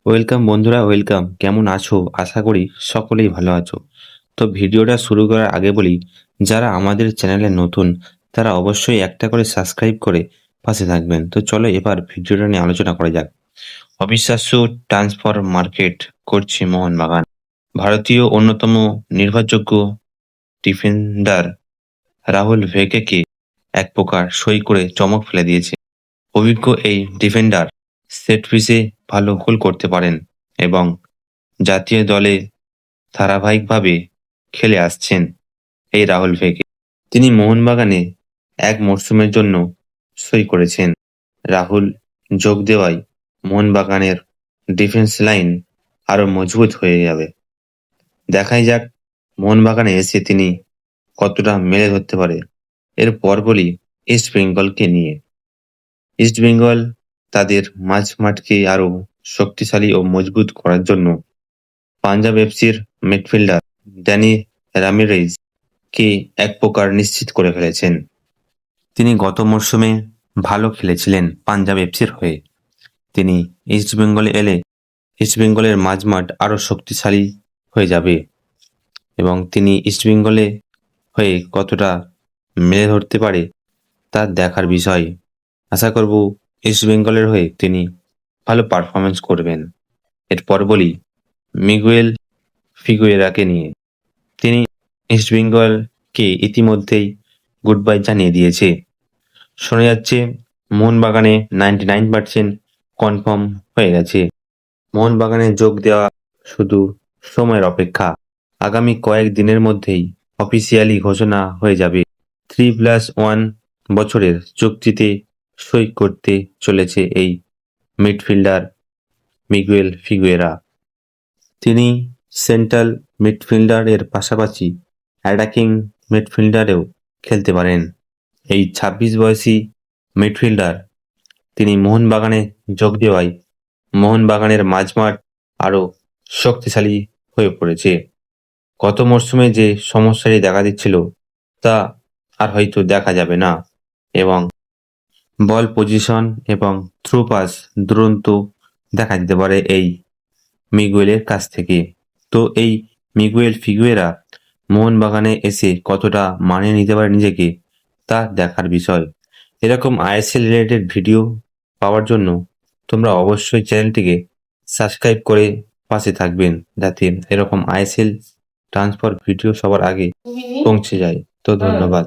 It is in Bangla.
ওয়েলকাম বন্ধুরা, ওয়েলকাম। কেমন আছো? আশা করি সকলেই ভালো আছো। তো ভিডিওটা শুরু করার আগে বলি, যারা আমাদের চ্যানেলে নতুন তারা অবশ্যই একটা করে সাবস্ক্রাইব করে পাশে থাকবেন। তো চলো এবার ভিডিওটা নিয়ে আলোচনা করা যাক। অবিশ্বাস্য ট্রান্সফার মার্কেট করছে মোহনবাগান। ভারতীয় অন্যতম নির্ভরযোগ্য ডিফেন্ডার রাহুল ভেকেকে এক প্রকার সই করে চমক ফেলে দিয়েছে। অভিজ্ঞ এই ডিফেন্ডার সেট পিসে ভালো গোল করতে পারেন এবং জাতীয় দলে ধারাবাহিকভাবে খেলে আসছেন এই রাহুল ভেকে। তিনি মোহনবাগানে এক মরশুমের জন্য সই করেছেন। রাহুল যোগ দেওয়ায় মোহনবাগানের ডিফেন্স লাইন আরো মজবুত হয়ে যাবে। দেখাই যাক মোহনবাগানে এসে তিনি কতটা মেলে ধরতে পারে। এরপর বলি ইস্ট বেঙ্গলকে নিয়ে। ইস্ট বেঙ্গল তাদের মাঝমাঠকে আরো শক্তিশালী ও মজবুত করার জন্য পাঞ্জাব এফসির মিডফিল্ডার ড্যানি রামিরেজ কে এক প্রকার নিশ্চিত করে ফেলেছেন। তিনি গত মরশুমে ভালো খেলেছিলেন পাঞ্জাব এফসির হয়ে। তিনি ইস্ট বেঙ্গলে এলে ইস্ট বেঙ্গলের মাঝমাঠ আরো শক্তিশালী হয়ে যাবে এবং তিনি ইস্ট বেঙ্গলে হয়ে কতটা মেলে ধরতে পারে তা দেখার বিষয়। আশা করব ইস্ট বেঙ্গলের হয়ে তিনি ভালো পারফরমেন্স করবেন। এরপর বলি মিগুয়েল ফিগুয়েরাকে নিয়ে। তিনি ইস্ট বেঙ্গলকে ইতিমধ্যেই গুড বাই জানিয়ে দিয়েছে। শোনা যাচ্ছে মোহনবাগানে 99% কনফার্ম হয়ে গেছে। মোহনবাগানে যোগ দেওয়া শুধু সময়ের অপেক্ষা। আগামী কয়েক দিনের মধ্যেই অফিসিয়ালি ঘোষণা হয়ে যাবে 3+1 বছরের চুক্তিতে সই করতে চলেছে এই মিডফিল্ডার মিগুয়েল ফিগুয়েরা। তিনি সেন্ট্রাল মিডফিল্ডার এর পাশাপাশি অ্যাটাকিং মিডফিল্ডারেও খেলতে পারেন। এই 26 বয়সী মিডফিল্ডার তিনি মোহনবাগানে যোগ দেওয়ায় মোহনবাগানের মাঝমাঠ আরও শক্তিশালী হয়ে পড়েছে। গত মরশুমে যে সমস্যাটি দেখা দিচ্ছিল তা আর হয়তো দেখা যাবে না এবং বল পজিশন এবং থ্রু পাস দুরন্ত দেখা দিতে পারে এই মিগুয়েলের কাছ থেকে। তো এই মিগুয়েল ফিগুয়েরা মোহনবাগানে এসে কতটা মানিয়ে নিতে পারে নিজেকে তা দেখার বিষয়। এরকম আইএসএল রিলেটেড ভিডিও পাওয়ার জন্য তোমরা অবশ্যই চ্যানেলটিকে সাবস্ক্রাইব করে পাশে থাকবেন, যাতে এরকম আইএসএল ট্রান্সফার ভিডিও সবার আগে পৌঁছে যায়। তো ধন্যবাদ।